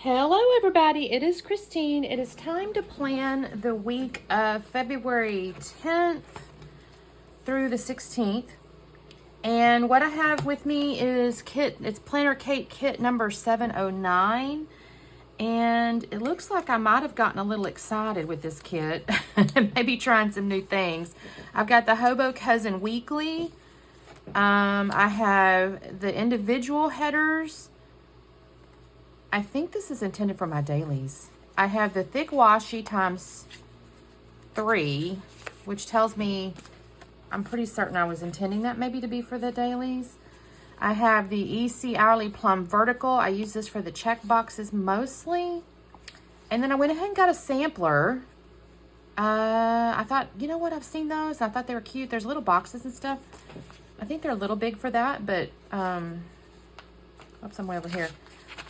Hello everybody, it is Christine. It is time to plan the week of February 10th through the 16th. And what I have with me is it's PlannerKate kit number 709. And it looks like I might have gotten a little excited with this kit. Maybe trying some new things. I've got the Hobo Cousin Weekly. I have the individual headers. I think this is intended for my dailies. I have the thick washi times 3, which tells me, I'm pretty certain I was intending that maybe to be for the dailies. I have the EC Hourly Plum Vertical. I use this for the check boxes mostly. And then I went ahead and got a sampler. I thought, you know what, I've seen those. I thought they were cute. There's little boxes and stuff. I think they're a little big for that, but, oops, I'm way over here.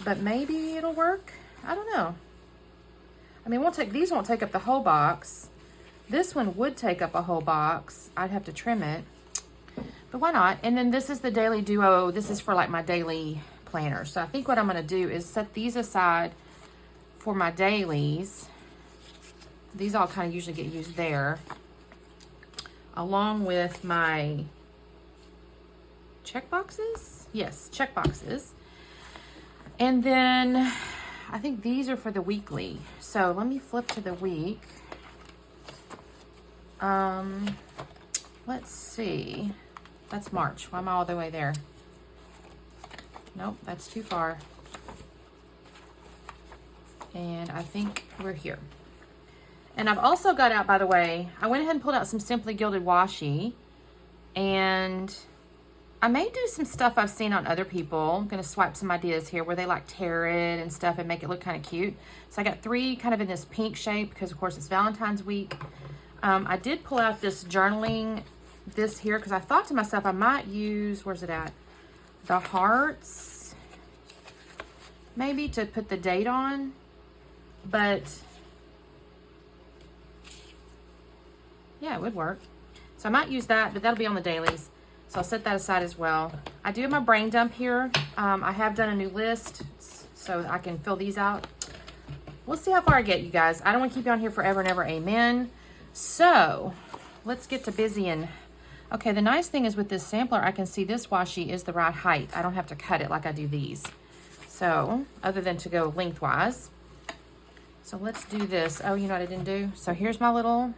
But maybe it'll work. I don't know. I mean, these won't take up the whole box. This one would take up a whole box. I'd have to trim it, but why not? And then this is the Daily Duo. This is for like my daily planner. So I think what I'm going to do is set these aside for my dailies. These all kind of usually get used there, along with my check boxes. Yes, check boxes. And then I think these are for the weekly. So let me flip to the week. Let's see. That's March. Why am I all the way there? Nope, that's too far. And I think we're here. And I've also got out, by the way, I went ahead and pulled out some Simply Gilded washi. And I may do some stuff I've seen on other people. I'm going to swipe some ideas here where they like tear it and stuff and make it look kind of cute. So I got 3 kind of in this pink shape because, of course, it's Valentine's week. I did pull out this journaling, this here, because I thought to myself I might use, where's it at? The hearts, maybe to put the date on. But, yeah, it would work. So I might use that, but that'll be on the dailies. So I'll set that aside as well. I do have my brain dump here. I have done a new list so I can fill these out. We'll see how far I get, you guys. I don't want to keep you on here forever and ever. Amen. So let's get to busy. And okay, the nice thing is with this sampler, I can see this washi is the right height. I don't have to cut it like I do these. So other than to go lengthwise. So let's do this. Oh, you know what I didn't do? So here's my little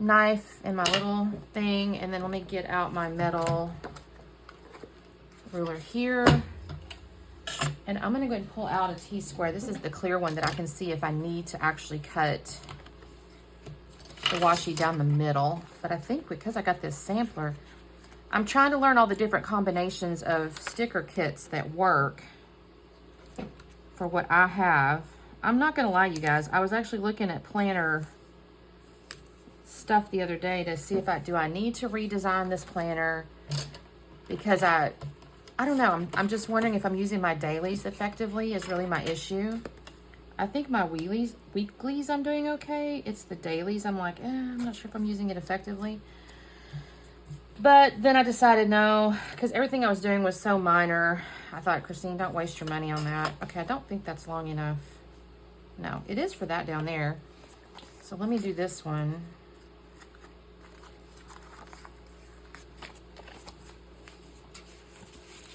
knife and my little thing, and then let me get out my metal ruler here, and I'm going to go ahead and pull out a T-square. This is the clear one that I can see if I need to actually cut the washi down the middle. But I think because I got this sampler, I'm trying to learn all the different combinations of sticker kits that work for what I have. I'm not going to lie, you guys, I was actually looking at planner stuff the other day to see if do I need to redesign this planner, because I don't know, I'm just wondering if I'm using my dailies effectively is really my issue. I think my weeklies I'm doing okay. It's the dailies I'm like, I'm not sure if I'm using it effectively. But then I decided no, because everything I was doing was so minor. I thought, Christine, don't waste your money on that. Okay, I don't think that's long enough. No, it is for that down there. So let me do this one.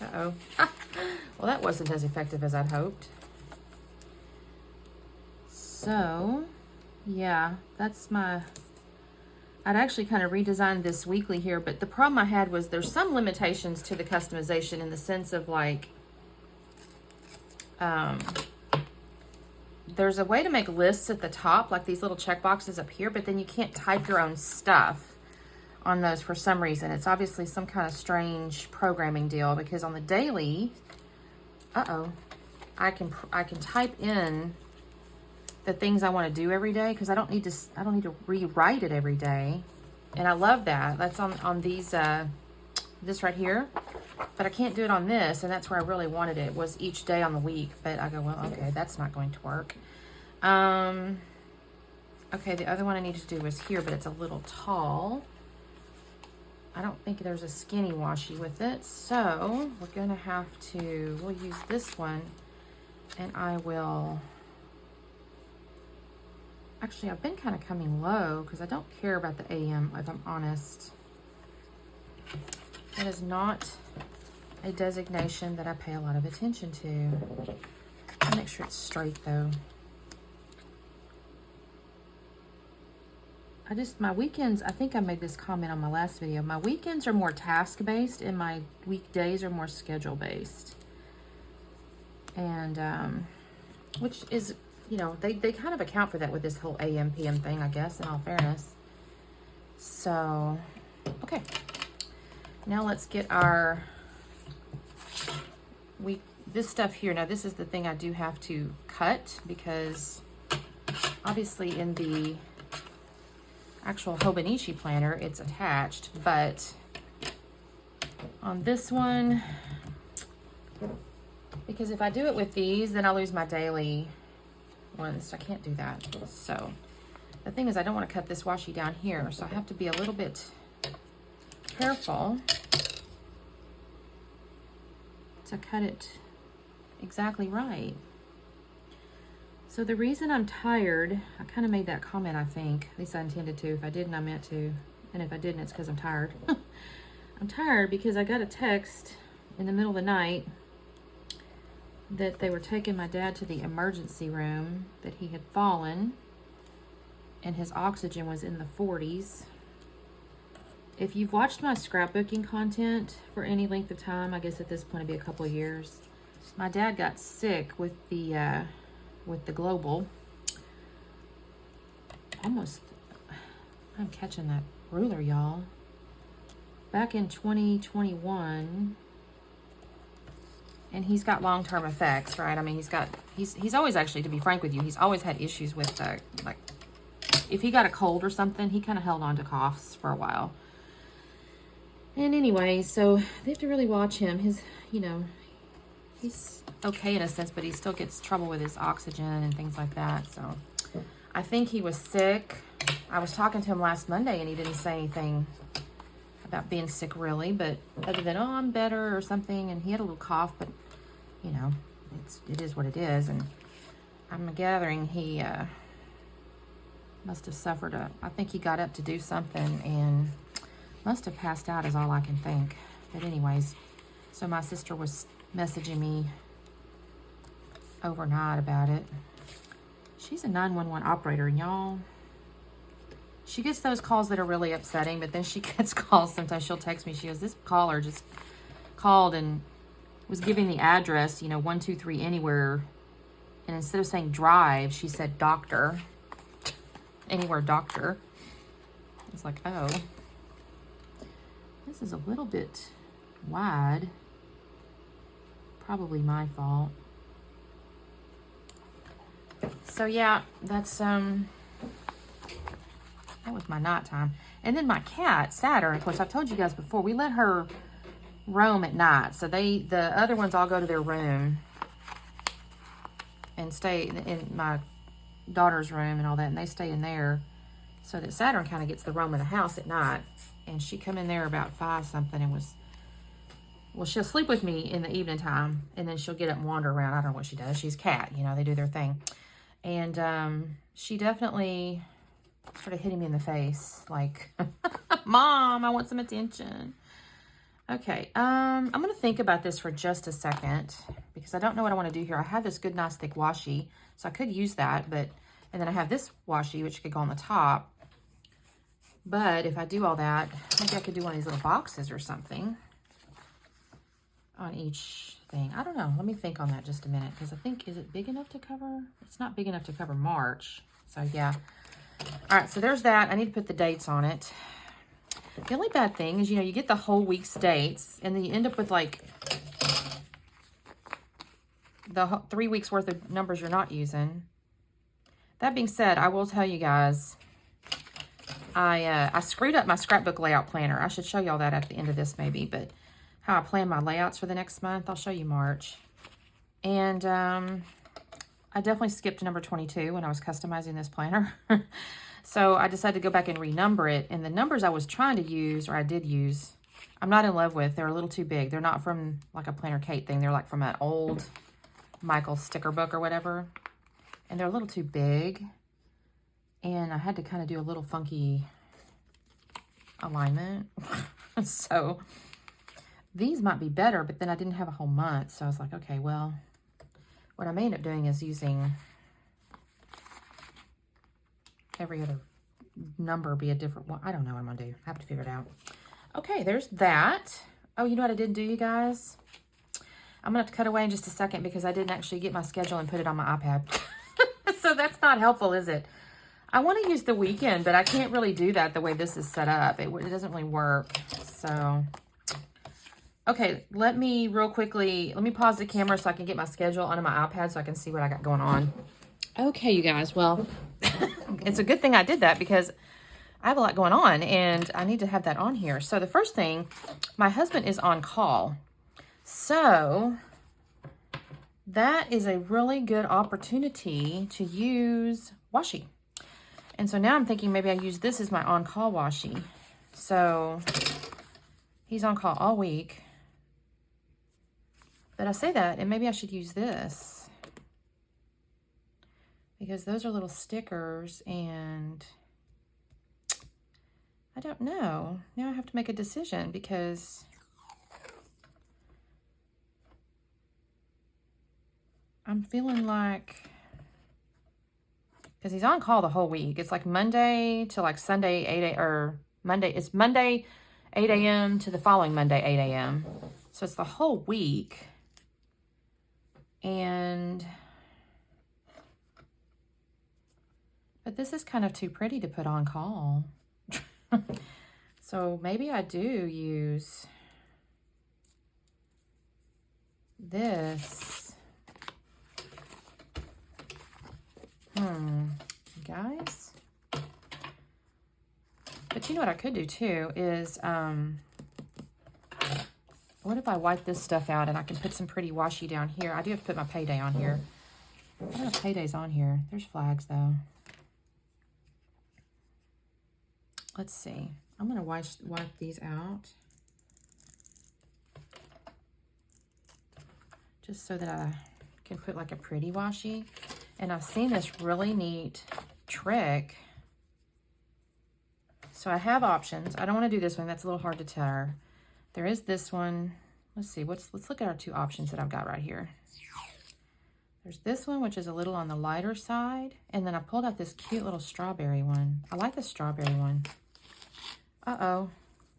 Uh-oh. Well, that wasn't as effective as I'd hoped. So, yeah, that's I'd actually kind of redesigned this weekly here, but the problem I had was there's some limitations to the customization in the sense of like, there's a way to make lists at the top, like these little check boxes up here, but then you can't type your own stuff on those for some reason. It's obviously some kind of strange programming deal, because on the daily, I can type in the things I want to do every day, because I don't need to rewrite it every day. And I love that. That's on these this right here. But I can't do it on this, and that's where I really wanted it, was each day on the week. But I go, well, okay, that's not going to work. Okay, the other one I need to do was here, but it's a little tall. I don't think there's a skinny washi with it, so we're gonna have to, we'll use this one And I will, actually I've been kind of coming low because I don't care about the AM, if I'm honest. That is not a designation that I pay a lot of attention to. I'll make sure it's straight though. My weekends, I think I made this comment on my last video. My weekends are more task-based and my weekdays are more schedule-based. And, which is, you know, they kind of account for that with this whole AM, PM thing, I guess, in all fairness. So, okay. Now let's get our this stuff here. Now this is the thing I do have to cut because obviously in the actual Hobonichi planner it's attached, but on this one, because if I do it with these, then I'll lose my daily ones. I can't do that. So the thing is, I don't want to cut this washi down here, so I have to be a little bit careful to cut it exactly right. So the reason I'm tired, I kind of made that comment, I think. At least I intended to. If I didn't, I meant to. And if I didn't, it's because I'm tired. I'm tired because I got a text in the middle of the night that they were taking my dad to the emergency room, that he had fallen and his oxygen was in the 40s. If you've watched my scrapbooking content for any length of time, I guess at this point it'd be a couple of years, my dad got sick with the global. Almost, I'm catching that ruler, y'all. Back in 2021, and he's got long-term effects, right? I mean, he's always, actually, to be frank with you, he's always had issues with, like, if he got a cold or something, he kind of held on to coughs for a while. And anyway, so they have to really watch him. His, you know, he's okay in a sense, but he still gets trouble with his oxygen and things like that. So I think he was sick. I was talking to him last Monday and he didn't say anything about being sick really, but other than, oh, I'm better or something. And he had a little cough, but you know, it is what it is. And I'm gathering he must have suffered I think he got up to do something and must have passed out is all I can think. But anyways, so my sister was messaging me overnight about it. She's a 911 operator, and y'all, she gets those calls that are really upsetting, but then she gets calls, sometimes she'll text me, she goes, this caller just called and was giving the address, you know, 123 anywhere, and instead of saying drive, she said doctor. Anywhere doctor. It's like, oh, this is a little bit wide. Probably my fault. So yeah, that's that was my nighttime. And then my cat, Saturn, of course I've told you guys before, we let her roam at night. So the other ones all go to their room and stay in my daughter's room and all that, and they stay in there so that Saturn kind of gets the roam of the house at night. And she come in there about 5 something and was, well, she'll sleep with me in the evening time and then she'll get up and wander around. I don't know what she does. She's a cat, you know, they do their thing. And she definitely started hitting me in the face like, Mom, I want some attention. Okay, I'm going to think about this for just a second because I don't know what I want to do here. I have this good, nice, thick washi, so I could use that, but, and then I have this washi, which could go on the top. But if I do all that, maybe I could do one of these little boxes or something on each thing. I don't know. Let me think on that just a minute because I think, is it big enough to cover? It's not big enough to cover March. So, yeah. All right, so there's that. I need to put the dates on it. The only bad thing is, you know, you get the whole week's dates, and then you end up with, like, the 3 weeks worth of numbers you're not using. That being said, I will tell you guys, I screwed up my scrapbook layout planner. I should show y'all that at the end of this maybe, but how I plan my layouts for the next month. I'll show you March. And I definitely skipped number 22 when I was customizing this planner. So I decided to go back and renumber it. And the numbers I was trying to use, or I did use, I'm not in love with. They're a little too big. They're not from like a PlannerKate thing. They're like from an old Michael's sticker book or whatever. And they're a little too big. And I had to kind of do a little funky alignment. So these might be better, but then I didn't have a whole month. So I was like, okay, well, what I may end up doing is using every other number be a different one. I don't know what I'm going to do. I have to figure it out. Okay, there's that. Oh, you know what I didn't do, you guys? I'm going to have to cut away in just a second because I didn't actually get my schedule and put it on my iPad. So that's not helpful, is it? I want to use the weekend, but I can't really do that the way this is set up. It doesn't really work. So, okay, let me pause the camera so I can get my schedule onto my iPad so I can see what I got going on. Okay, you guys, well, it's a good thing I did that because I have a lot going on and I need to have that on here. So the first thing, my husband is on call. So that is a really good opportunity to use washi. And so now I'm thinking maybe I use this as my on-call washi. So he's on call all week. But I say that, and maybe I should use this. Because those are little stickers, and I don't know. Now I have to make a decision because I'm feeling like, because he's on call the whole week. It's like Monday to like Sunday 8 a.m. or Monday. It's Monday 8 a.m. to the following Monday 8 a.m. So it's the whole week. And, but this is kind of too pretty to put on call. So maybe I do use this. Guys. But you know what I could do too is, what if I wipe this stuff out and I can put some pretty washi down here? I do have to put my payday on here. I don't have paydays on here. There's flags though. Let's see. I'm going to wipe these out. Just so that I can put like a pretty washi. And I've seen this really neat trick. So I have options. I don't want to do this one. That's a little hard to tear. There is this one. Let's see. Let's look at our two options that I've got right here. There's this one, which is a little on the lighter side. And then I pulled out this cute little strawberry one. I like the strawberry one. Uh-oh.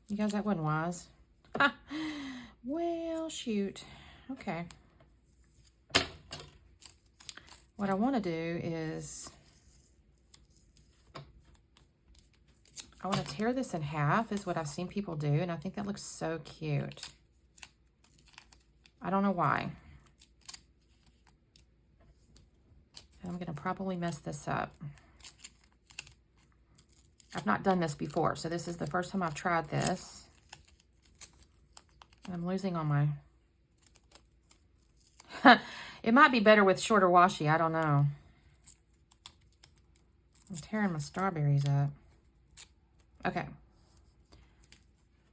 You guys, that wasn't wise. Well, shoot. Okay. What I want to do is I want to tear this in half is what I've seen people do, and I think that looks so cute. I don't know why. And I'm going to probably mess this up. I've not done this before, so this is the first time I've tried this. And I'm losing on my... It might be better with shorter washi. I don't know. I'm tearing my strawberries up. Okay.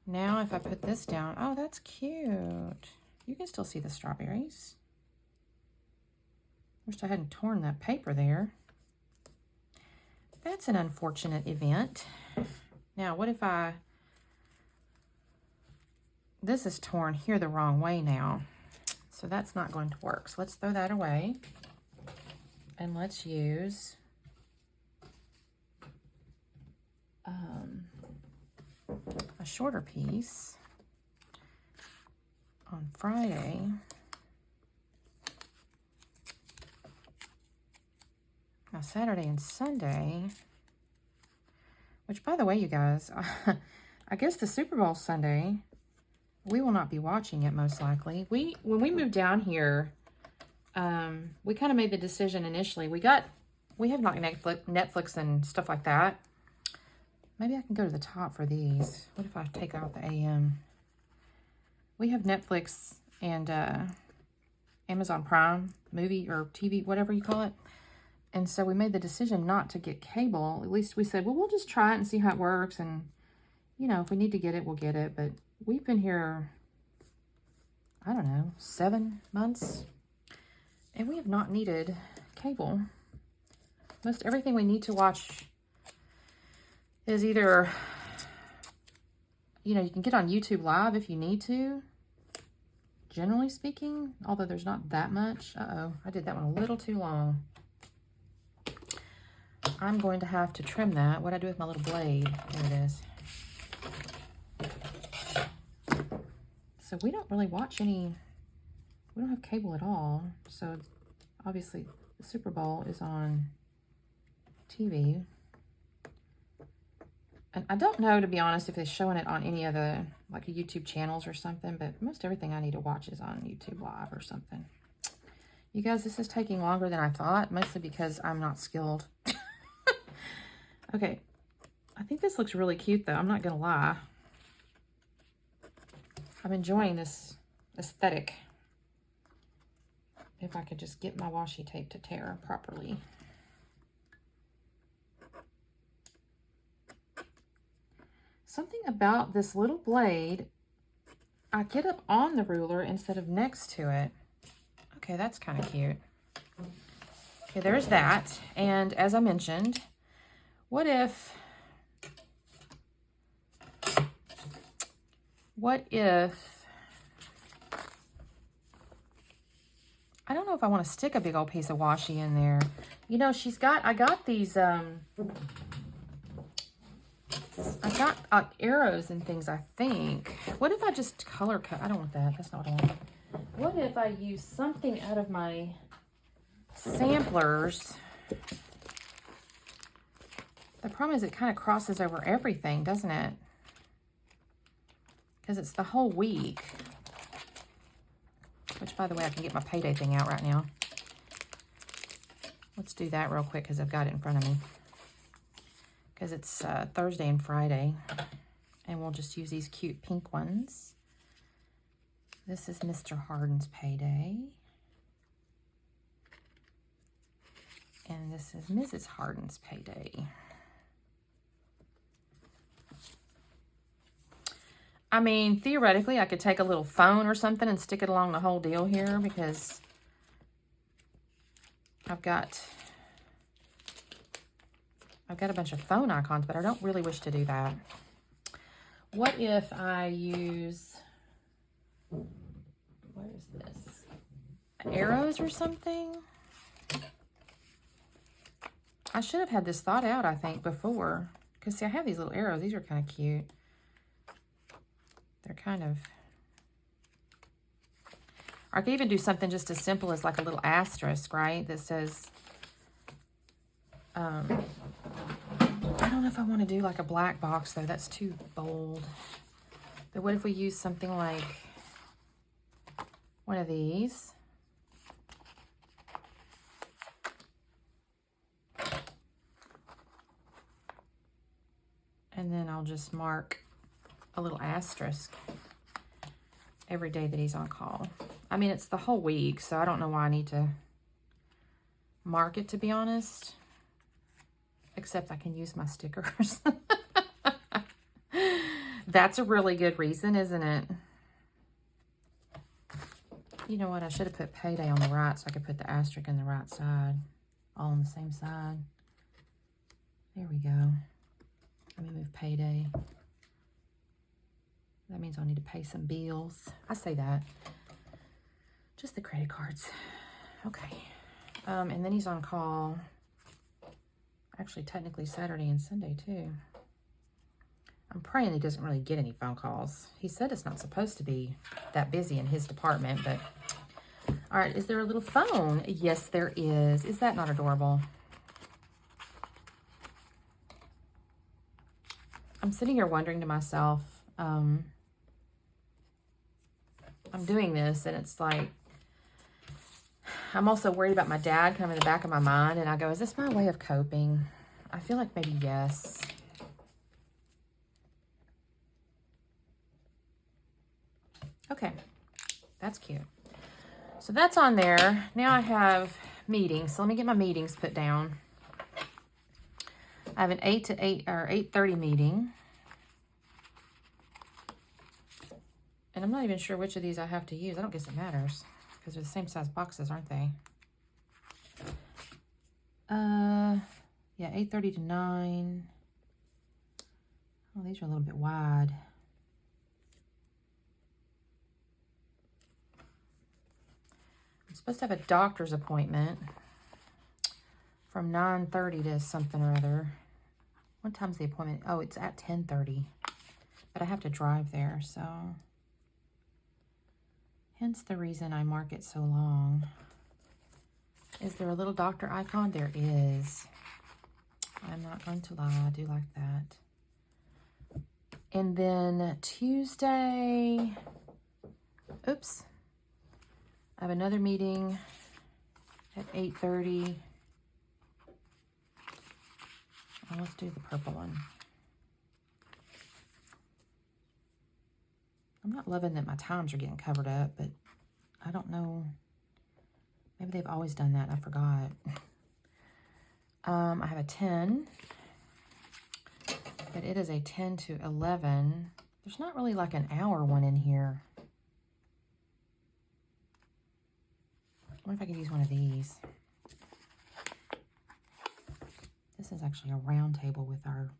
Now if I put this down. Oh, that's cute. You can still see the strawberries. Wish I hadn't torn that paper there. That's an unfortunate event. Now, what if I... This is torn here the wrong way now. So that's not going to work. So let's throw that away. And let's use a shorter piece on Friday. Now Saturday and Sunday, which by the way, you guys, I guess the Super Bowl Sunday, we will not be watching it most likely. When we moved down here, we kind of made the decision initially. We have like Netflix and stuff like that. Maybe I can go to the top for these. What if I take out the AM? We have Netflix and Amazon Prime movie or TV, whatever you call it. And so we made the decision not to get cable. At least we said, well, we'll just try it and see how it works. And, you know, if we need to get it, we'll get it. But we've been here, I don't know, 7 months. And we have not needed cable. Most everything we need to watch is either, you know, you can get on YouTube Live if you need to, generally speaking, although there's not that much. Uh-oh, I did that one a little too long. I'm going to have to trim that. What'd I do with my little blade? There it is. So we don't really watch any, we don't have cable at all. So obviously the Super Bowl is on TV. And I don't know, to be honest, if they're showing it on any of the, like, YouTube channels or something, but most everything I need to watch is on YouTube Live or something. You guys, this is taking longer than I thought, mostly because I'm not skilled. Okay, I think this looks really cute, though. I'm not going to lie. I'm enjoying this aesthetic. If I could just get my washi tape to tear properly. Something about this little blade, I get up on the ruler instead of next to it. Okay, that's kind of cute. Okay, there's that. And as I mentioned, what if I don't know if I want to stick a big old piece of washi in there. You know, I got these, I got arrows and things, I think. What if I just color cut? I don't want that. That's not what I want. What if I use something out of my samplers? The problem is it kind of crosses over everything, doesn't it? Because it's the whole week. Which, by the way, I can get my payday thing out right now. Let's do that real quick because I've got it in front of me. Because it's Thursday and Friday. And we'll just use these cute pink ones. This is Mr. Harden's payday. And this is Mrs. Harden's payday. I mean, theoretically, I could take a little phone or something and stick it along the whole deal here because I've got a bunch of phone icons, but I don't really wish to do that. What if I use, what is this? Arrows or something? I should have had this thought out, I think, before. Because, see, I have these little arrows. These are kind of cute. They're kind of... I could even do something just as simple as like a little asterisk, right? That says... I don't know if I want to do like a black box, though. That's too bold. But what if we use something like one of these? And then I'll just mark a little asterisk every day that he's on call. I mean, it's the whole week, so I don't know why I need to mark it, to be honest. Except I can use my stickers. That's a really good reason, isn't it? You know what? I should have put payday on the right so I could put the asterisk in the right side. All on the same side. There we go. Let me move payday. That means I'll need to pay some bills. I say that. Just the credit cards. Okay. And then he's on call. Actually, technically Saturday and Sunday, too. I'm praying he doesn't really get any phone calls. He said it's not supposed to be that busy in his department, but... All right, is there a little phone? Yes, there is. Is that not adorable? I'm sitting here wondering to myself, I'm doing this, and it's like, I'm also worried about my dad coming in the back of my mind, and I go, is this my way of coping? I feel like maybe yes. Okay, that's cute. So that's on there. Now I have meetings, so let me get my meetings put down. I have an 8 to 8 or 8:30 meeting. And I'm not even sure which of these I have to use. I don't guess it matters because they're the same size boxes, aren't they? Yeah, 8:30 to 9. Oh, these are a little bit wide. I'm supposed to have a doctor's appointment from 9:30 to something or other. What time's the appointment? Oh, it's at 10:30. But I have to drive there, so hence the reason I mark it so long. Is there a little doctor icon? There is. I'm not going to lie, I do like that. And then Tuesday, oops, I have another meeting at 8:30. Oh, let's do the purple one. I'm not loving that my times are getting covered up, but I don't know. Maybe they've always done that. I forgot. I have a 10, but it is a 10 to 11. There's not really like an hour one in here. I wonder if I could use one of these. This is actually a round table with our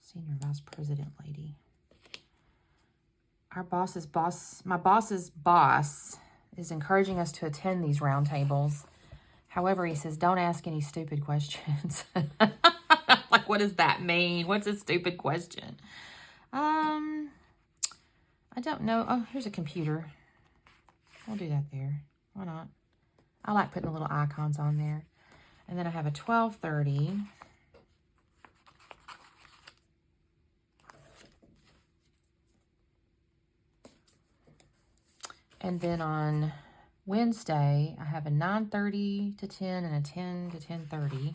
senior vice president lady. Our boss's boss, my boss's boss is encouraging us to attend these round tables. However, he says, don't ask any stupid questions. Like, what does that mean? What's a stupid question? I don't know. Oh, here's a computer. We'll do that there. Why not? I like putting the little icons on there. And then I have a 12:30. And then on Wednesday, I have a 9:30 to 10 and a 10 to 10:30.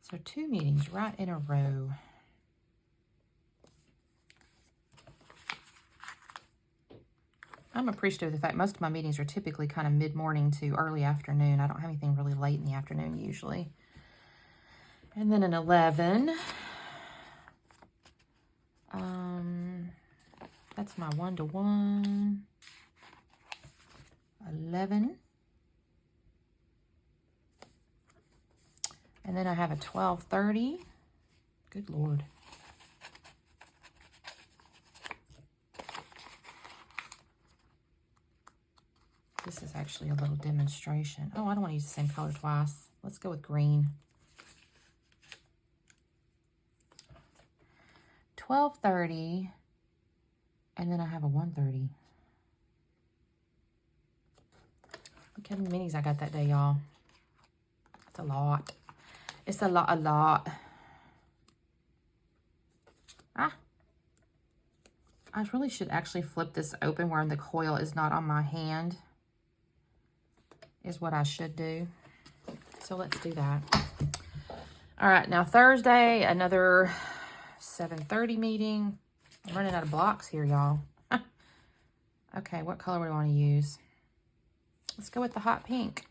So 2 meetings right in a row. I'm appreciative of the fact most of my meetings are typically kind of mid-morning to early afternoon. I don't have anything really late in the afternoon usually. And then an 11. That's my 1-to-1. 11. And then I have a 12:30. Good Lord. This is actually a little demonstration. Oh, I don't want to use the same color twice. Let's go with green. 12:30. And then I have a 1:30. Look how many minis I got that day, y'all. It's a lot. It's a lot. I really should actually flip this open where the coil is not on my hand. Is what I should do. So let's do that. All right, now Thursday, another 7:30 meeting. I'm running out of blocks here, y'all. Okay, what color do we want to use? Let's go with the hot pink.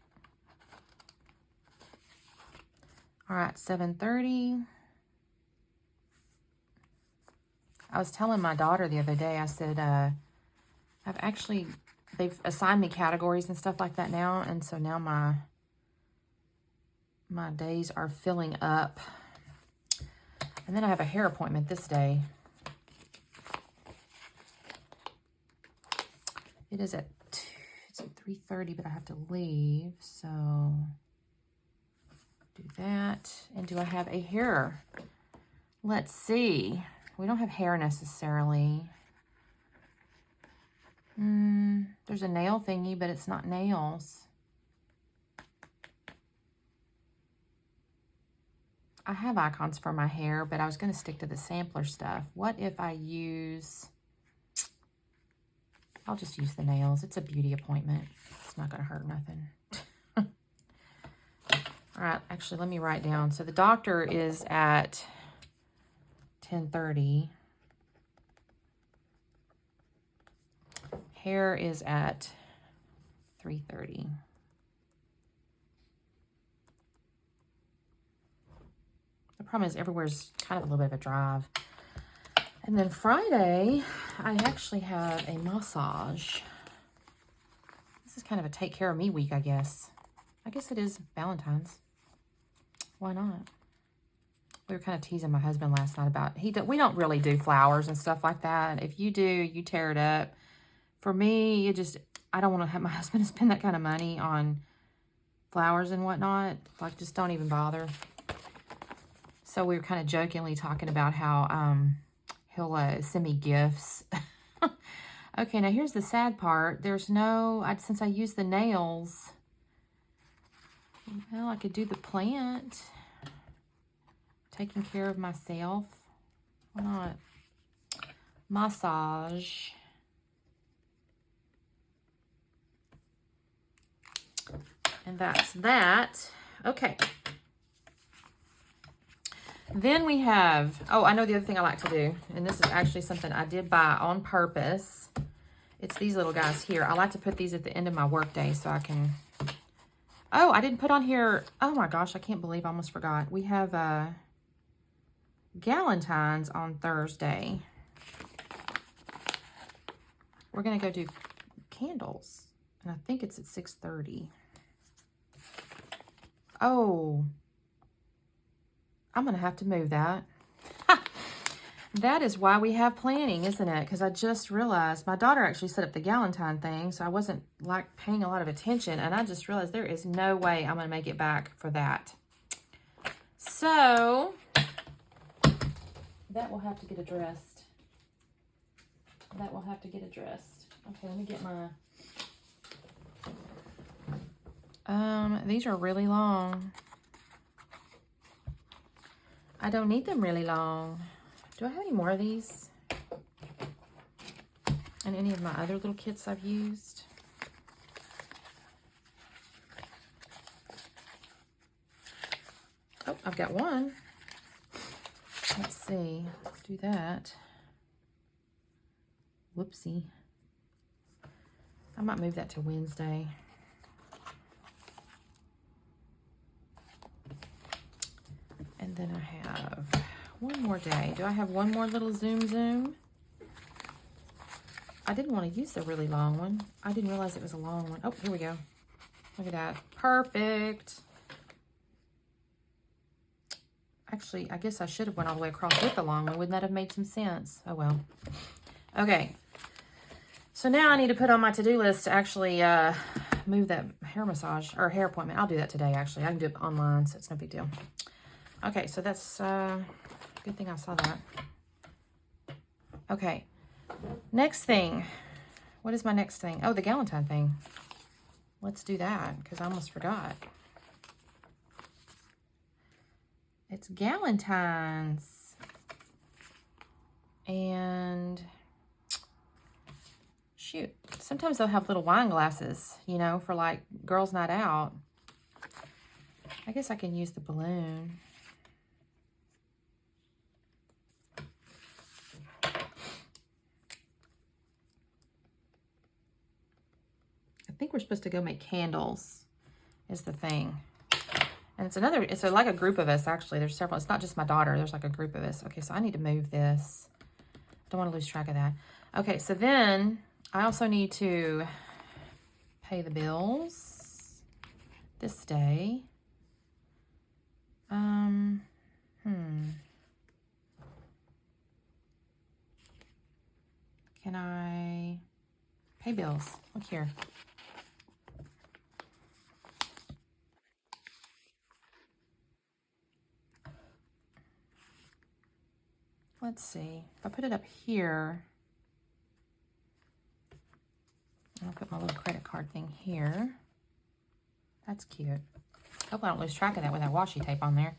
All right, 7:30. I was telling my daughter the other day, I said, they've assigned me categories and stuff like that now, and so now my days are filling up. And then I have a hair appointment this day. It is at 3:30, but I have to leave, so do that. And do I have a hair? Let's see. We don't have hair necessarily. There's a nail thingy, but it's not nails. I have icons for my hair, but I was going to stick to the sampler stuff. What if I use... I'll just use the nails. It's a beauty appointment. It's not going to hurt nothing. All right, actually, let me write down. So the doctor is at 10:30. Hair is at 3:30. The problem is everywhere's kind of a little bit of a drive. And then Friday, I actually have a massage. This is kind of a take care of me week, I guess. I guess it is Valentine's. Why not? We were kind of teasing my husband last night about, we don't really do flowers and stuff like that. If you do, you tear it up. For me, I don't want to have my husband spend that kind of money on flowers and whatnot. Like, just don't even bother. So we were kind of jokingly talking about how he'll send me gifts. Okay, now here's the sad part. There's no, since I use the nails, well, I could do the plant. Taking care of myself. Why not? Massage. And that's that. Okay. Then we have, oh, I know the other thing I like to do, and this is actually something I did buy on purpose. It's these little guys here. I like to put these at the end of my workday so I can, oh, I didn't put on here, oh my gosh, I can't believe I almost forgot. We have Galentine's on Thursday. We're going to go do candles, and I think it's at 6:30. Oh, I'm going to have to move that. That is why we have planning, isn't it? Because I just realized my daughter actually set up the Galentine thing, so I wasn't like paying a lot of attention, and I just realized there is no way I'm going to make it back for that. So that will have to get addressed. That will have to get addressed. Okay, let me get my... these are really long. I don't need them really long. Do I have any more of these? And any of my other little kits I've used? Oh, I've got one. Let's see. Do that. Whoopsie. I might move that to Wednesday. And then I have one more day. Do I have one more little zoom? I didn't want to use the really long one. I didn't realize it was a long one. Oh, here we go. Look at that. Perfect. Actually, I guess I should have went all the way across with the long one. Wouldn't that have made some sense? Oh, well. Okay. So now I need to put on my to-do list to actually move that hair massage or hair appointment. I'll do that today, actually. I can do it online, so it's no big deal. Okay, so that's good thing I saw that. Okay, next thing. What is my next thing? Oh, the Galentine thing. Let's do that because I almost forgot. It's Galentine's. And shoot, sometimes they'll have little wine glasses, you know, for like girls' night out. I guess I can use the balloon. I think we're supposed to go make candles is the thing. And it's like a group of us, actually. There's several. It's not just my daughter. There's like a group of us. Okay, so I need to move this. Don't want to lose track of that. Okay, so then I also need to pay the bills this day. Can I pay bills? Look here. Let's see. If I put it up here, I'll put my little credit card thing here. That's cute. Hope I don't lose track of that with that washi tape on there.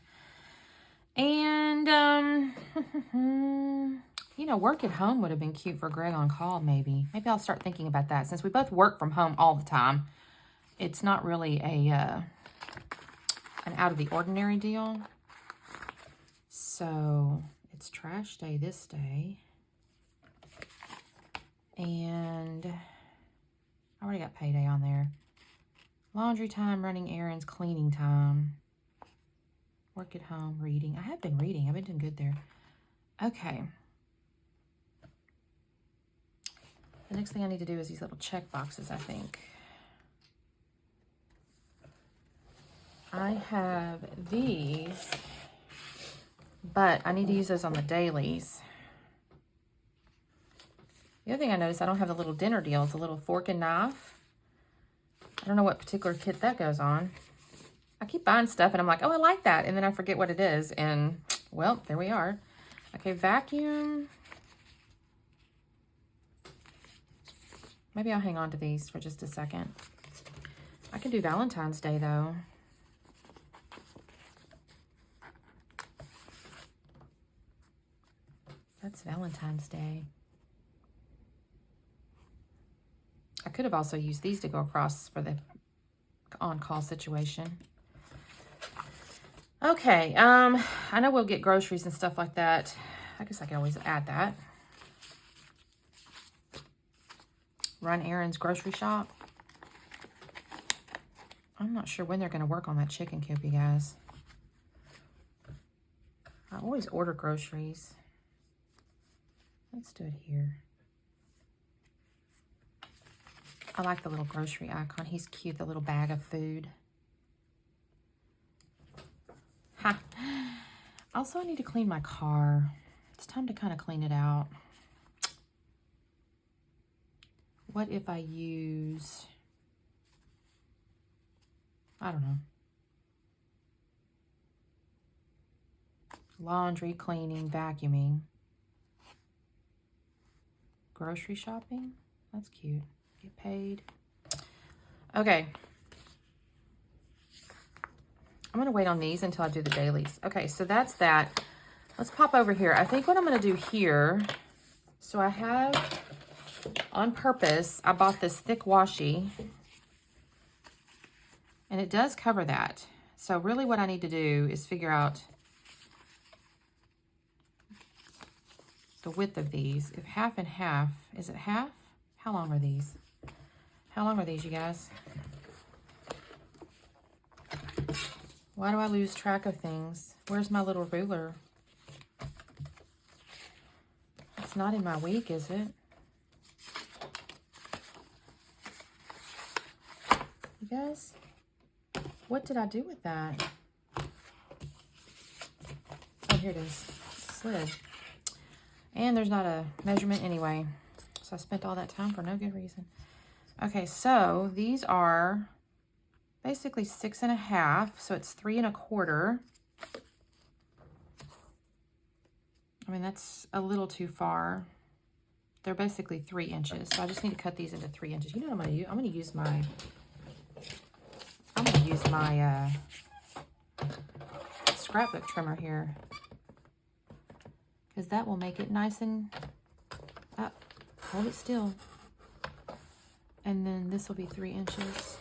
And, you know, work at home would have been cute for Greg on call, maybe. Maybe I'll start thinking about that. Since we both work from home all the time, it's not really an out of the ordinary deal. So it's trash day this day. And I already got payday on there. Laundry time, running errands, cleaning time. Work at home, reading. I have been reading. I've been doing good there. Okay. The next thing I need to do is these little check boxes, I think. I have these, but I need to use those on the dailies. The other thing I noticed, I don't have the little dinner deal. It's a little fork and knife. I don't know what particular kit that goes on. I keep buying stuff and I'm like, oh, I like that. And then I forget what it is. And, well, there we are. Okay, vacuum. Maybe I'll hang on to these for just a second. I can do Valentine's Day, though. That's Valentine's Day. I could have also used these to go across for the on-call situation. Okay, I know we'll get groceries and stuff like that. I guess I can always add that. Run errands, grocery shop. I'm not sure when they're going to work on that chicken coop, you guys. I always order groceries. Let's do it here. I like the little grocery icon. He's cute, the little bag of food. Ha. Also, I need to clean my car. It's time to kind of clean it out. What if I use, I don't know, laundry, cleaning, vacuuming, grocery shopping? That's cute. Get paid. Okay. I'm going to wait on these until I do the dailies. Okay, so that's that. Let's pop over here. I think what I'm going to do here, so I have, on purpose, I bought this thick washi, and it does cover that. So really what I need to do is figure out the width of these. If half and half, is it half? How long are these? How long are these, you guys? Why do I lose track of things? Where's my little ruler? It's not in my week, is it? You guys, what did I do with that? Oh, here it is. It slid. And there's not a measurement anyway. So I spent all that time for no good reason. Okay, so these are basically 6.5, so it's 3 1/4. I mean, that's a little too far. They're basically 3 inches, so I just need to cut these into 3 inches. You know what I'm going to use? I'm going to use my scrapbook trimmer here, because that will make it nice and up. Hold it still. And then this will be 3 inches.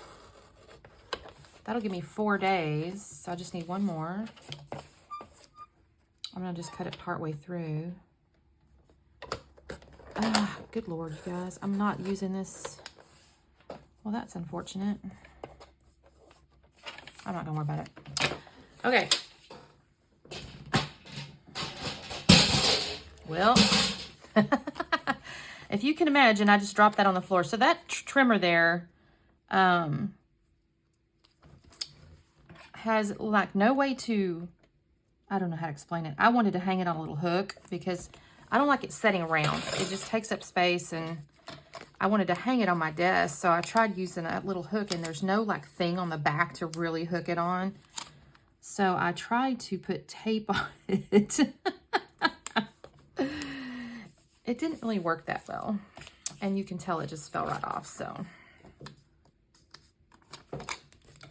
That'll give me 4 days. So I just need one more. I'm going to just cut it part way through. Ah, good Lord, you guys. I'm not using this. Well, that's unfortunate. I'm not going to worry about it. Okay. Well, if you can imagine, I just dropped that on the floor. So that trimmer there has like no way to, I don't know how to explain it. I wanted to hang it on a little hook because I don't like it setting around. It just takes up space, and I wanted to hang it on my desk. So I tried using a little hook, and there's no like thing on the back to really hook it on. So I tried to put tape on it. It didn't really work that well, and you can tell it just fell right off. So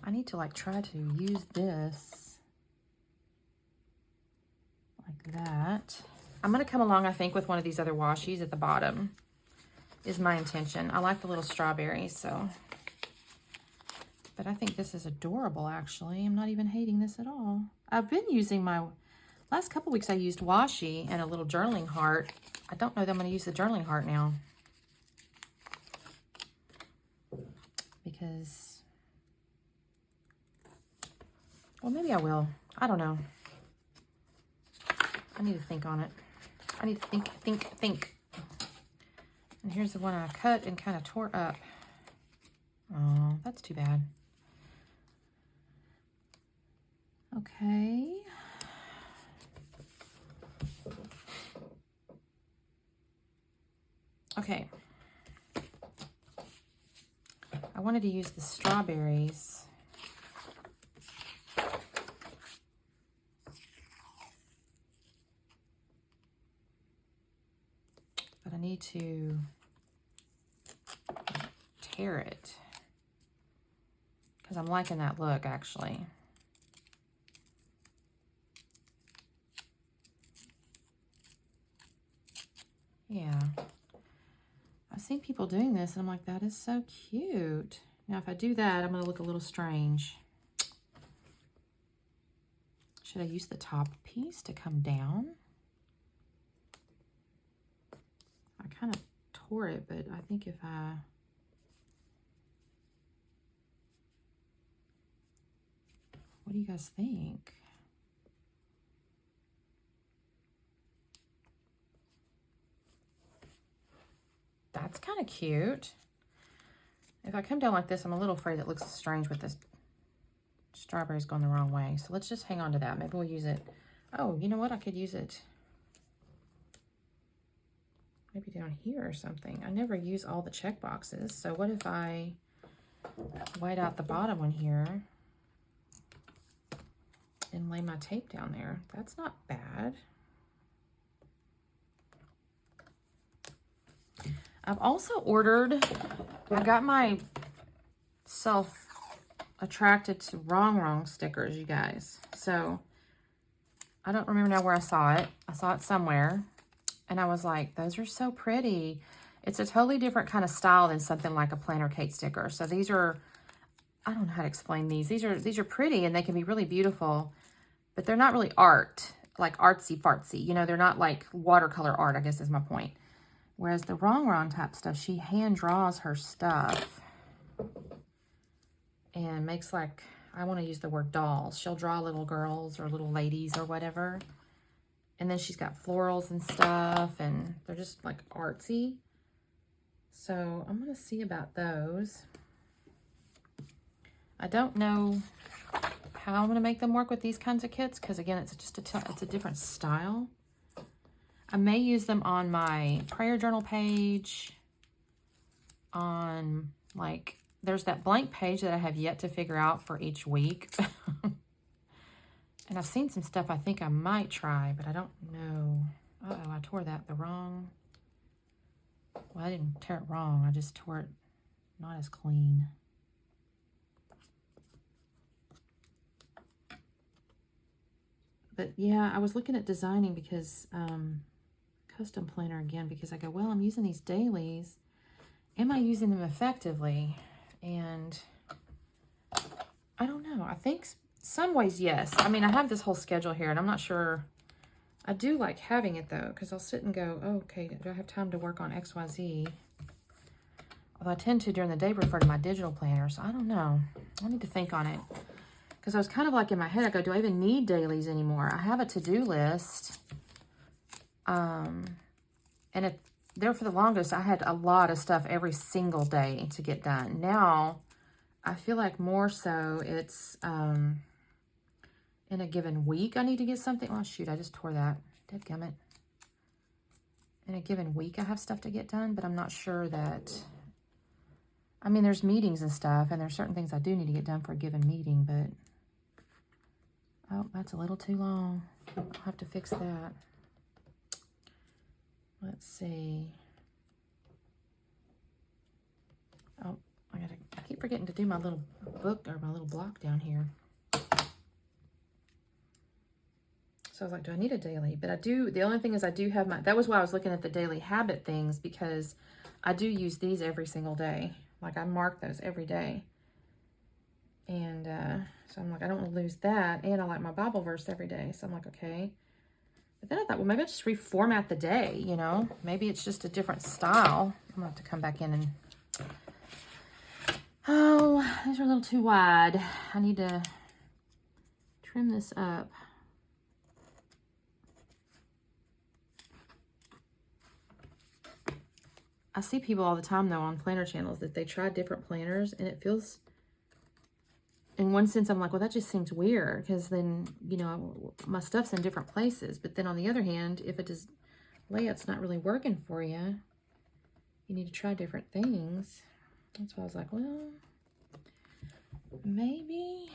I need to like try to use this like that. I'm going to come along, I think, with one of these other washies at the bottom is my intention. I like the little strawberries, so. But I think this is adorable, actually. I'm not even hating this at all. I've been using my, last couple weeks I used washi and a little journaling heart. I don't know that I'm going to use the journaling heart now. Because, well, maybe I will. I don't know. I need to think on it. I need to think. And here's the one I cut and kind of tore up. Oh, that's too bad. Okay. Okay. I wanted to use the strawberries. But I need to tear it. Because I'm liking that look, actually. Yeah. I've seen people doing this, and I'm like, that is so cute. Now, if I do that, I'm going to look a little strange. Should I use the top piece to come down? I kind of tore it, but I think if I... What do you guys think? That's kind of cute. If I come down like this, I'm a little afraid it looks strange with this strawberries going the wrong way. So let's just hang on to that. Maybe we'll use it. Oh, you know what? I could use it maybe down here or something. I never use all the check boxes. So what if I white out the bottom one here and lay my tape down there? That's not bad. I've also ordered, I got myself attracted to wrong stickers, you guys. So I don't remember now where I saw it. I saw it somewhere and I was like, those are so pretty. It's a totally different kind of style than something like a PlannerKate sticker. So these are, I don't know how to explain these. These are pretty and they can be really beautiful, but they're not really art, like artsy fartsy. You know, they're not like watercolor art, I guess is my point. Whereas the wrong type stuff, she hand draws her stuff and makes like, I want to use the word dolls. She'll draw little girls or little ladies or whatever. And then she's got florals and stuff and they're just like artsy. So I'm going to see about those. I don't know how I'm going to make them work with these kinds of kits because again, it's just it's a different style. I may use them on my prayer journal page, on like, there's that blank page that I have yet to figure out for each week. And I've seen some stuff I think I might try, but I don't know. Uh-oh, I tore that the wrong. Well, I didn't tear it wrong. I just tore it not as clean. But yeah, I was looking at designing because, custom planner again, because I go, well, I'm using these dailies. Am I using them effectively? And I don't know. I think some ways, yes. I mean, I have this whole schedule here and I'm not sure. I do like having it though, because I'll sit and go, oh, okay, do I have time to work on XYZ? Although I tend to during the day refer to my digital planner, so I don't know. I need to think on it. Because I was kind of like in my head, I go, do I even need dailies anymore? I have a to-do list. And there for the longest, I had a lot of stuff every single day to get done. Now, I feel like more so it's in a given week I need to get something. Oh, shoot, I just tore that. Dadgummit. In a given week I have stuff to get done, but I'm not sure that... I mean, there's meetings and stuff, and there's certain things I do need to get done for a given meeting, but... Oh, that's a little too long. I'll have to fix that. Let's see. Oh, I keep forgetting to do my little book or my little block down here. So I was like, do I need a daily? But I do, the only thing is I do have that was why I was looking at the daily habit things, because I do use these every single day. Like I mark those every day. And so I'm like, I don't want to lose that. And I like my Bible verse every day. So I'm like, okay. But then I thought, well, maybe I just reformat the day, you know? Maybe it's just a different style. I'm going to have to come back in and... Oh, these are a little too wide. I need to trim this up. I see people all the time, though, on planner channels that they try different planners, and it feels in one sense, I'm like, well, that just seems weird because then, you know, my stuff's in different places. But then on the other hand, if it does layout's not really working for you, you need to try different things. That's why I was like, well, maybe,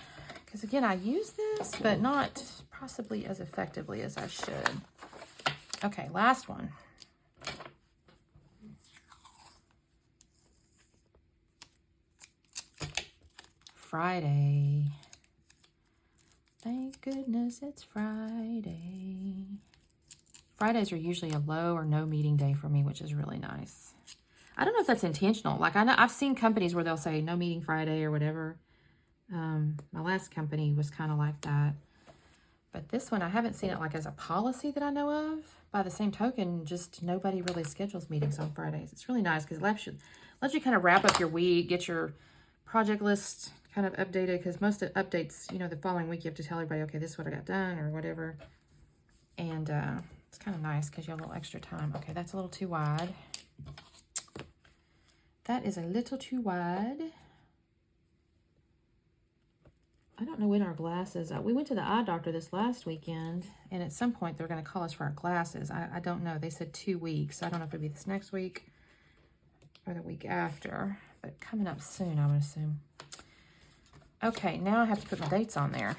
because again, I use this, but not possibly as effectively as I should. Okay, last one. Friday. Thank goodness it's Friday. Fridays are usually a low or no meeting day for me, which is really nice. I don't know if that's intentional. Like, I know I've seen companies where they'll say no meeting Friday or whatever. My last company was kind of like that. But this one, I haven't seen it like as a policy that I know of. By the same token, just nobody really schedules meetings on Fridays. It's really nice because it lets you kind of wrap up your week, get your project list kind of updated, because most updates, you know, the following week you have to tell everybody, okay, this is what I got done or whatever. And it's kind of nice because you have a little extra time. Okay, that's a little too wide. That is a little too wide. I don't know when our glasses, we went to the eye doctor this last weekend, and at some point they're going to call us for our glasses. I don't know. They said 2 weeks. I don't know if it'll be this next week or the week after, but coming up soon, I would assume. Okay, now I have to put my dates on there.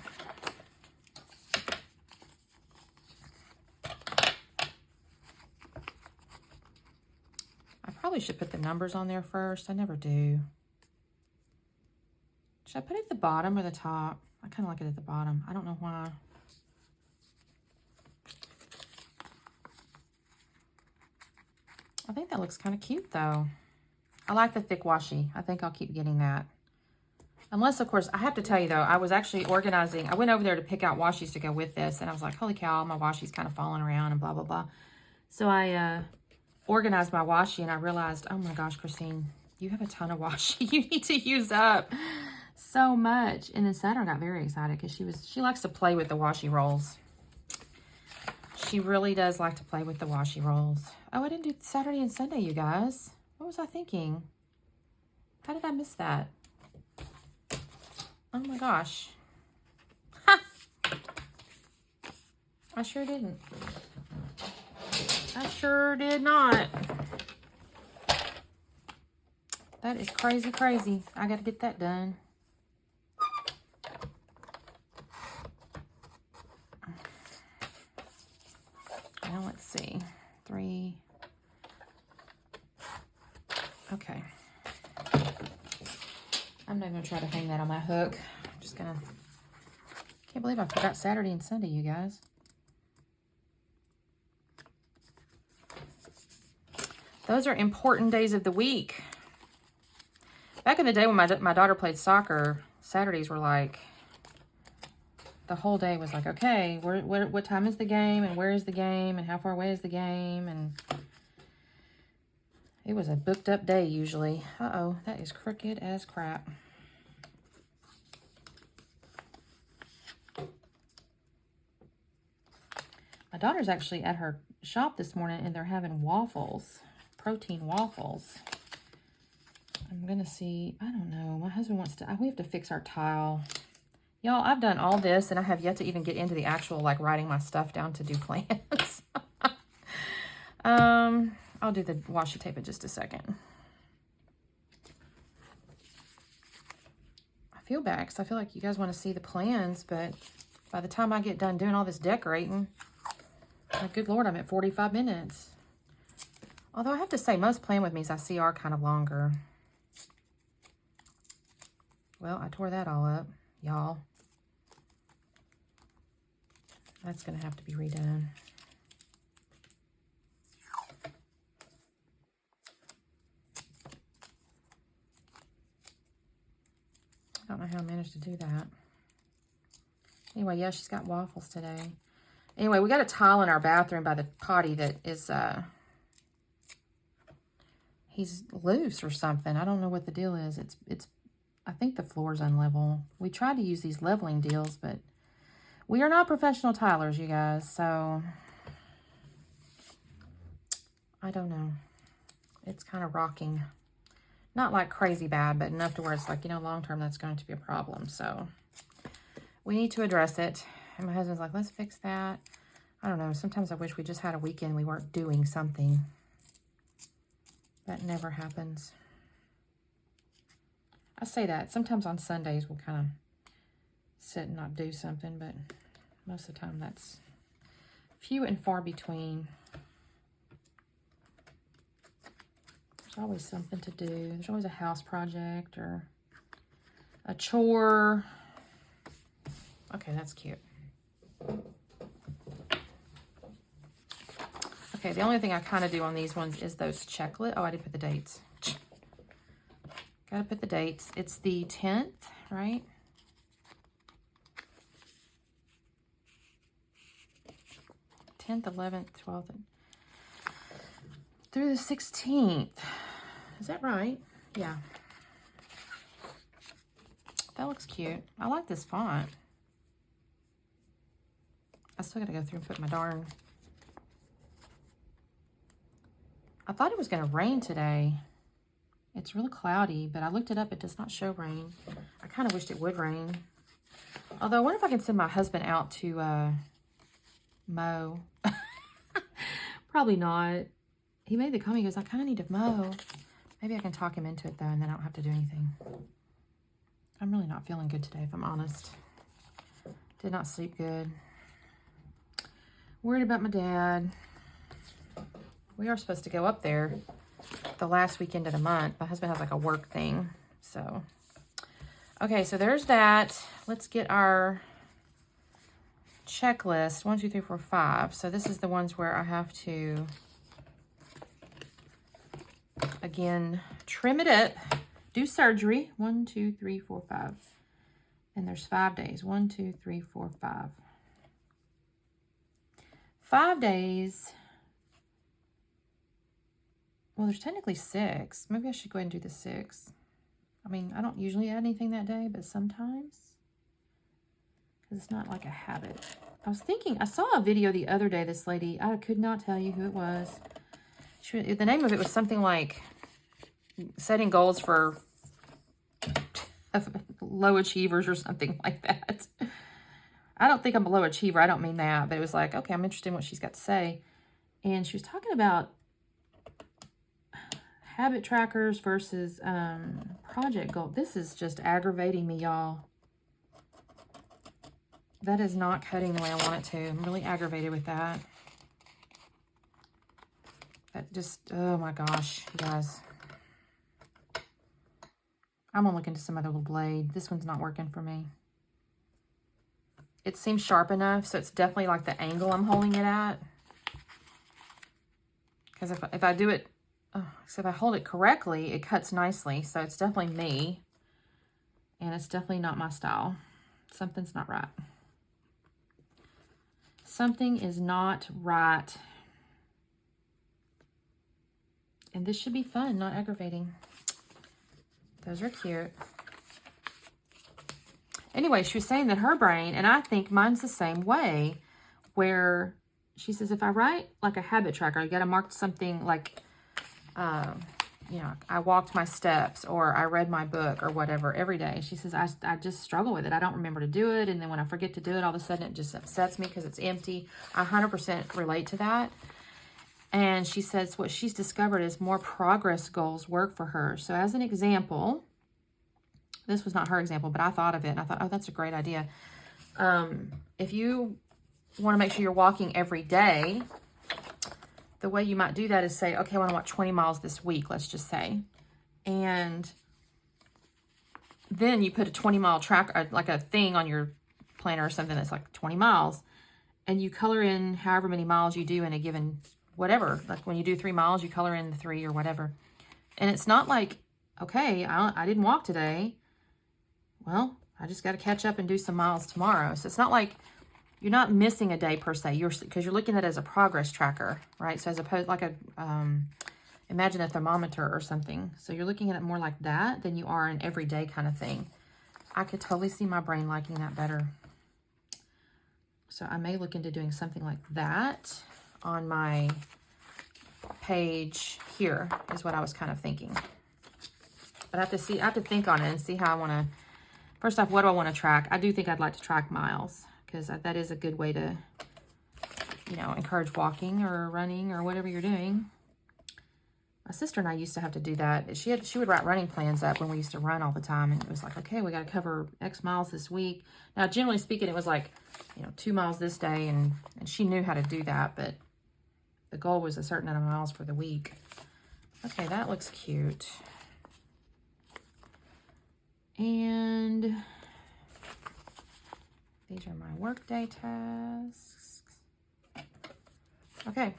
I probably should put the numbers on there first. I never do. Should I put it at the bottom or the top? I kind of like it at the bottom. I don't know why. I think that looks kind of cute, though. I like the thick washi. I think I'll keep getting that. Unless, of course, I have to tell you, though, I was actually organizing. I went over there to pick out washis to go with this, and I was like, holy cow, my washi's kind of falling around and blah, blah, blah. So I organized my washi, and I realized, oh, my gosh, Christine, you have a ton of washi you need to use up. So much. And then Saturn got very excited because she likes to play with the washi rolls. She really does like to play with the washi rolls. Oh, I didn't do Saturday and Sunday, you guys. What was I thinking? How did I miss that? Oh my gosh. Ha! I sure didn't. I sure did not. That is crazy, crazy. I got to get that done. Now let's see. 3. Okay. I'm not going to try to hang that on my hook. I'm just going to... Can't believe I forgot Saturday and Sunday, you guys. Those are important days of the week. Back in the day when my daughter played soccer, Saturdays were like... The whole day was like, okay, what time is the game, and where is the game, and how far away is the game, and it was a booked up day usually. Uh-oh, that is crooked as crap. My daughter's actually at her shop this morning, and they're having waffles, protein waffles. I'm gonna see, I don't know, my husband wants to, we have to fix our tile. Y'all, I've done all this, and I have yet to even get into the actual, like, writing my stuff down to do plans. I'll do the washi tape in just a second. I feel bad, because I feel like you guys want to see the plans, but by the time I get done doing all this decorating, like, good Lord, I'm at 45 minutes. Although I have to say, most plan with me's I see are kind of longer. Well, I tore that all up, y'all. That's going to have to be redone. I don't know how I managed to do that. Anyway, yeah, she's got waffles today. Anyway, we got a tile in our bathroom by the potty that is, he's loose or something. I don't know what the deal is. It's. I think the floor's unlevel. We tried to use these leveling deals, but we are not professional tilers, you guys, so I don't know. It's kind of rocking. Not like crazy bad, but enough to where it's like, you know, long term that's going to be a problem. So we need to address it. And my husband's like, let's fix that. I don't know. Sometimes I wish we just had a weekend we weren't doing something. That never happens. I say that. Sometimes on Sundays we'll kind of sit and not do something, but most of the time that's few and far between. There's always something to do. There's always a house project or a chore. Okay, that's cute. Okay, the only thing I kind of do on these ones is those checklists. Oh, I did put the dates. Gotta put the dates. It's the 10th, right? 10th, 11th, 12th, through the 16th. Is that right? Yeah. That looks cute. I like this font. I still gotta go through and put my darn... I thought it was gonna rain today. It's really cloudy, but I looked it up. It does not show rain. I kind of wished it would rain. Although, I wonder if I can send my husband out to mow. Probably not. He made the comment. He goes, I kind of need to mow. Maybe I can talk him into it, though, and then I don't have to do anything. I'm really not feeling good today, if I'm honest. Did not sleep good. Worried about my dad. We are supposed to go up there the last weekend of the month. My husband has like a work thing. So, okay, so there's that. Let's get our checklist. 1, 2, 3, 4, 5. So this is the ones where I have to, again, trim it up, do surgery. 1, 2, 3, 4, 5. And there's 5 days. 1, 2, 3, 4, 5. 5 days. Well, there's technically 6. Maybe I should go ahead and do the 6. I mean, I don't usually add anything that day, but sometimes. Because it's not like a habit. I was thinking, I saw a video the other day, this lady, I could not tell you who it was. The name of it was something like setting goals for low achievers or something like that. I don't think I'm a low achiever. I don't mean that. But it was like, okay, I'm interested in what she's got to say. And she was talking about habit trackers versus project goal. This is just aggravating me, y'all. That is not cutting the way I want it to. I'm really aggravated with that. That just, oh my gosh, you guys. I'm gonna look into some other little blade. This one's not working for me. It seems sharp enough, so it's definitely like the angle I'm holding it at. Because if I do it, so if I hold it correctly, it cuts nicely. So it's definitely me. And it's definitely not my style. Something's not right. Something is not right. And this should be fun, not aggravating. Those are cute. Anyway, she was saying that her brain, and I think mine's the same way, where she says, if I write like a habit tracker, you got to mark something like, you know, I walked my steps or I read my book or whatever every day. She says, I just struggle with it. I don't remember to do it. And then when I forget to do it, all of a sudden it just upsets me because it's empty. I 100% relate to that. And she says what she's discovered is more progress goals work for her. So as an example, this was not her example, but I thought of it and I thought, oh, that's a great idea. If you want to make sure you're walking every day, the way you might do that is say, okay, I want to walk 20 miles this week, let's just say. And then you put a 20-mile track, like a thing on your planner or something that's like 20 miles. And you color in however many miles you do in a given whatever. Like when you do 3 miles, you color in the 3 or whatever. And it's not like, okay, I didn't walk today. Well, I just got to catch up and do some miles tomorrow. So it's not like you're not missing a day per se, because you're looking at it as a progress tracker, right? So as opposed like a, imagine a thermometer or something. So you're looking at it more like that than you are an everyday kind of thing. I could totally see my brain liking that better. So I may look into doing something like that on my page here is what I was kind of thinking. But I have to think on it and see how I want to. First off, what do I want to track? I do think I'd like to track miles, because that is a good way to, you know, encourage walking or running or whatever you're doing. My sister and I used to have to do that. She would write running plans up when we used to run all the time, and it was like, okay, we got to cover X miles this week. Now, generally speaking, it was like, you know, 2 miles this day, and she knew how to do that, but the goal was a certain amount of miles for the week. Okay, that looks cute. And these are my workday tasks. Okay.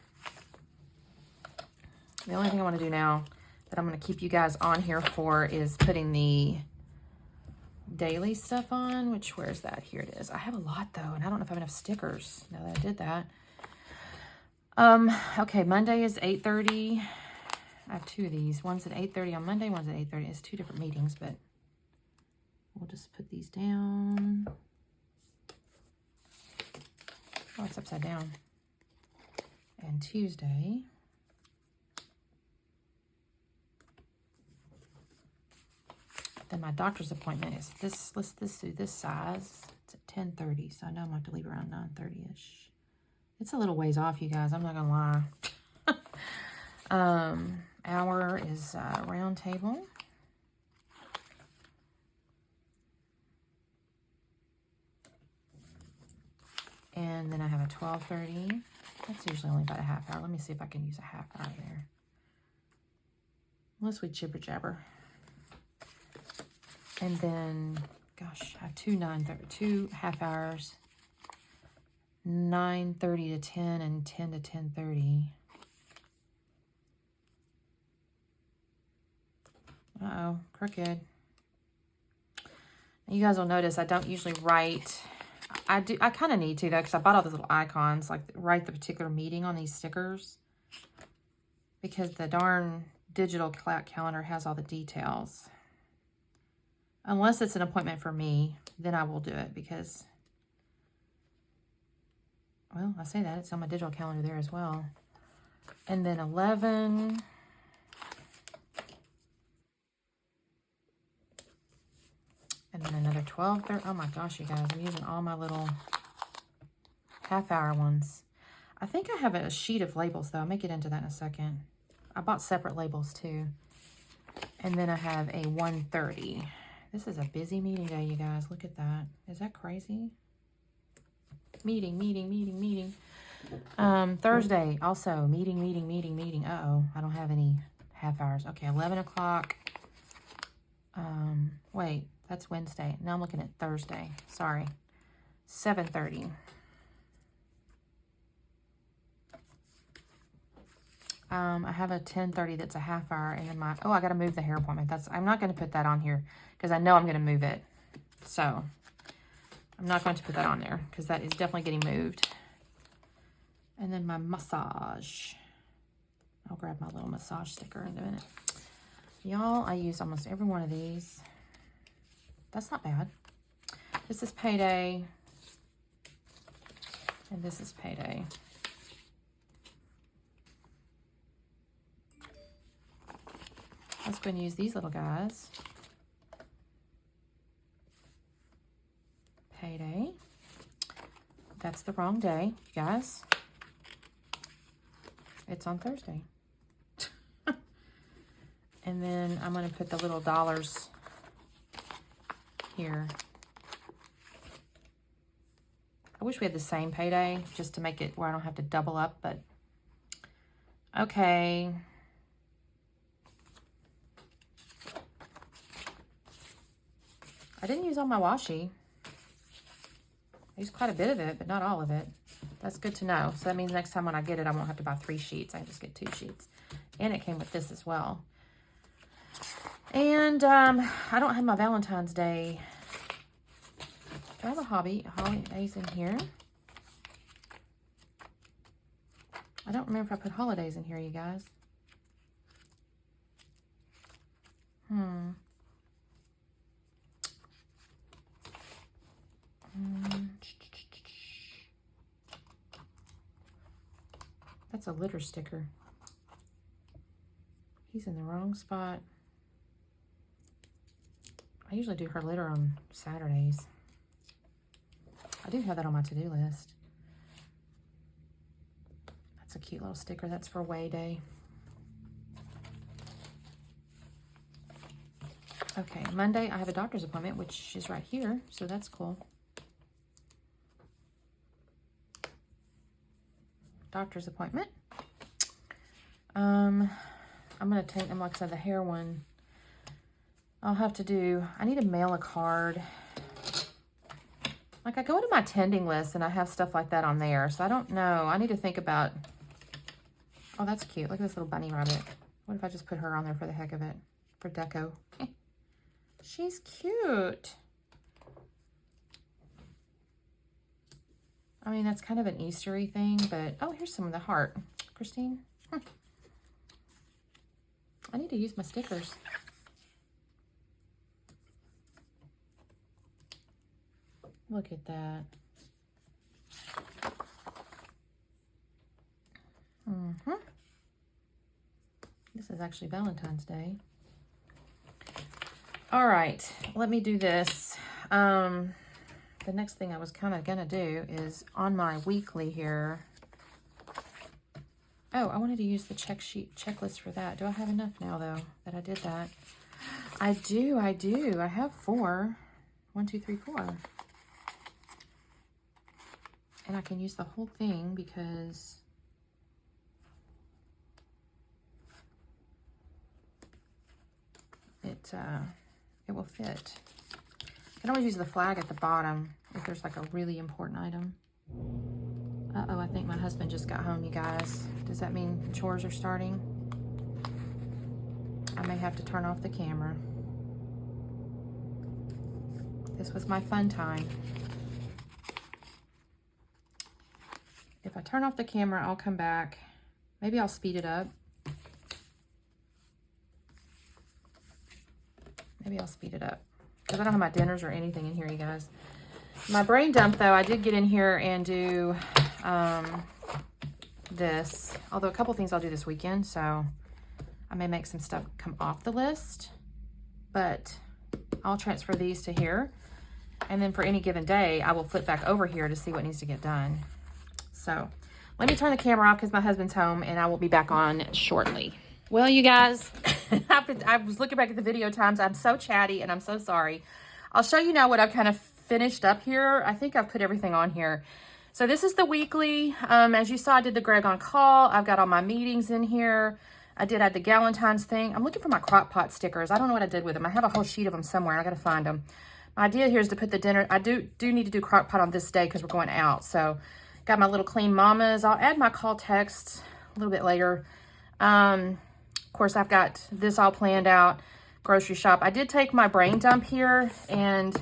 The only thing I want to do now that I'm going to keep you guys on here for is putting the daily stuff on, which, where's that? Here it is. I have a lot though, and I don't know if I have enough stickers now that I did that. Okay, Monday is 8:30. I have 2 of these. One's at 8:30 on Monday, one's at 8:30. It's 2 different meetings, but we'll just put these down. Oh, it's upside down. And Tuesday. Then my doctor's appointment is this. Let's do this size. It's at 10:30, so I know I'm going to have to leave around 9:30-ish. It's a little ways off, you guys. I'm not going to lie. Hour is round table. And then I have a 12:30. That's usually only about a half hour. Let me see if I can use a half hour there. Unless we jibber jabber. And then, gosh, I have 2 half hours. 9:30 to 10 and 10 to 10:30. Uh-oh, crooked. You guys will notice I don't usually write. I kind of need to, though, because I bought all those little icons, like write the particular meeting on these stickers, because the darn digital calendar has all the details. Unless it's an appointment for me, then I will do it, because, well, I say that, it's on my digital calendar there as well. And then 11. And then another 12:30. Oh my gosh, you guys, I'm using all my little half-hour ones. I think I have a sheet of labels, though. I may get into that in a second. I bought separate labels, too. And then I have a 1:30. This is a busy meeting day, you guys. Look at that. Is that crazy? Meeting. Thursday, also, meeting. Uh-oh, I don't have any half hours. Okay, 11 o'clock. Wait, that's Wednesday. Now I'm looking at Thursday. Sorry. 7:30. I have a 10:30 that's a half hour, and then I got to move the hair appointment. I'm not going to put that on here because I know I'm going to move it. So I'm not going to put that on there because that is definitely getting moved. And then my massage. I'll grab my little massage sticker in a minute. Y'all, I use almost every one of these. That's not bad. This is payday. And this is payday. Let's go and use these little guys. Payday. That's the wrong day, you guys. It's on Thursday. And then I'm going to put the little dollars here. I wish we had the same payday just to make it where I don't have to double up, but okay. I didn't use all my washi. I used quite a bit of it, but not all of it. That's good to know. So that means next time when I get it, I won't have to buy 3 sheets. I can just get 2 sheets. And it came with this as well. And I don't have my Valentine's Day. Do I have a holidays in here? I don't remember if I put holidays in here, you guys. That's a litter sticker. He's in the wrong spot. I usually do her litter on Saturdays. I do have that on my to-do list. That's a cute little sticker. That's for Way Day. Okay, Monday I have a doctor's appointment, which is right here, so that's cool. Doctor's appointment. I'm gonna take them, like I said, the hair one. I'll have to do, I need to mail a card. Like I go into my tending list and I have stuff like that on there, so I don't know. I need to think about, oh, that's cute. Look at this little bunny rabbit. What if I just put her on there for the heck of it, for deco? She's cute. I mean, that's kind of an Eastery thing, but, oh, here's some of the heart. Christine? I need to use my stickers. Look at that. This is actually Valentine's Day. All right, let me do this. The next thing I was kind of gonna do is on my weekly here. Oh, I wanted to use the checklist for that. Do I have enough now though that I did that? I do. I have 4. 1, 2, 3, 4. And I can use the whole thing because it will fit. I can always use the flag at the bottom if there's like a really important item. Uh-oh, I think my husband just got home, you guys. Does that mean chores are starting? I may have to turn off the camera. This was my fun time. If I turn off the camera, I'll come back. Maybe I'll speed it up. Maybe I'll speed it up. Because I don't have my dinners or anything in here, you guys. My brain dump, though, I did get in here and do this. Although a couple things I'll do this weekend, so I may make some stuff come off the list. But I'll transfer these to here. And then for any given day, I will flip back over here to see what needs to get done. So let me turn the camera off because my husband's home and I will be back on shortly. Well, you guys, I was looking back at the video times. I'm so chatty and I'm so sorry. I'll show you now what I've kind of finished up here. I think I've put everything on here. So this is the weekly. As you saw, I did the Greg on call. I've got all my meetings in here. I did add the Galentine's thing. I'm looking for my crock pot stickers. I don't know what I did with them. I have a whole sheet of them somewhere. I got to find them. My idea here is to put the dinner. I do need to do crock pot on this day because we're going out. So got my little clean mamas. I'll add my call texts a little bit later. Of course, I've got this all planned out. Grocery shop. I did take my brain dump here and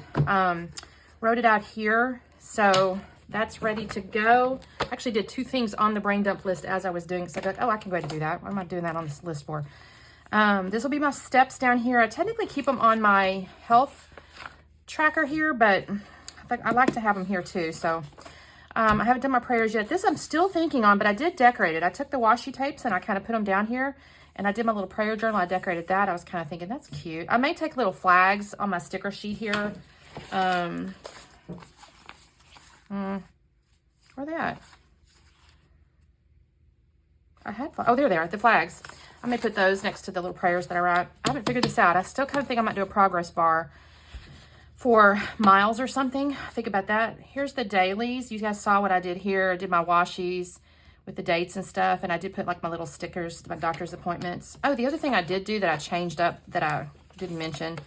wrote it out here. So that's ready to go. I actually did 2 things on the brain dump list as I was doing. So I thought, oh, I can go ahead and do that. What am I doing that on this list for? This will be my steps down here. I technically keep them on my health tracker here, but I like to have them here too. So I haven't done my prayers yet. This I'm still thinking on, but I did decorate it. I took the washi tapes and I kind of put them down here. And I did my little prayer journal. I decorated that. I was kind of thinking, that's cute. I may take little flags on my sticker sheet here. Where are they at? I had, oh, there they are, the flags. I may put those next to the little prayers that I write. I haven't figured this out. I still kind of think I might do a progress bar for miles or something. Think about that. Here's the dailies. You guys saw what I did here. I did my washies with the dates and stuff, and I did put like my little stickers, my doctor's appointments. Oh, the other thing I did do that I changed up that I didn't mention,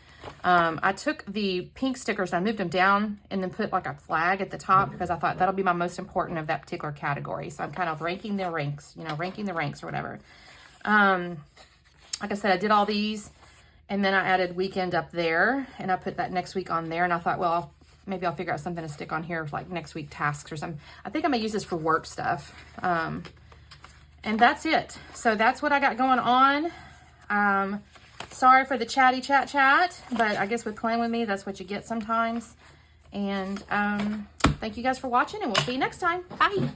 I took the pink stickers and I moved them down and then put like a flag at the top because I thought that'll be my most important of that particular category. So I'm kind of ranking the ranks, you know, ranking the ranks or whatever. Like I said, I did all these and then I added weekend up there and I put that next week on there, and I thought, well, maybe I'll figure out something to stick on here for like next week tasks or something. I think I'm gonna use this for work stuff. And that's it. So that's what I got going on. Sorry for the chatty chat, but I guess with playing with me, that's what you get sometimes. And thank you guys for watching, and we'll see you next time. Bye.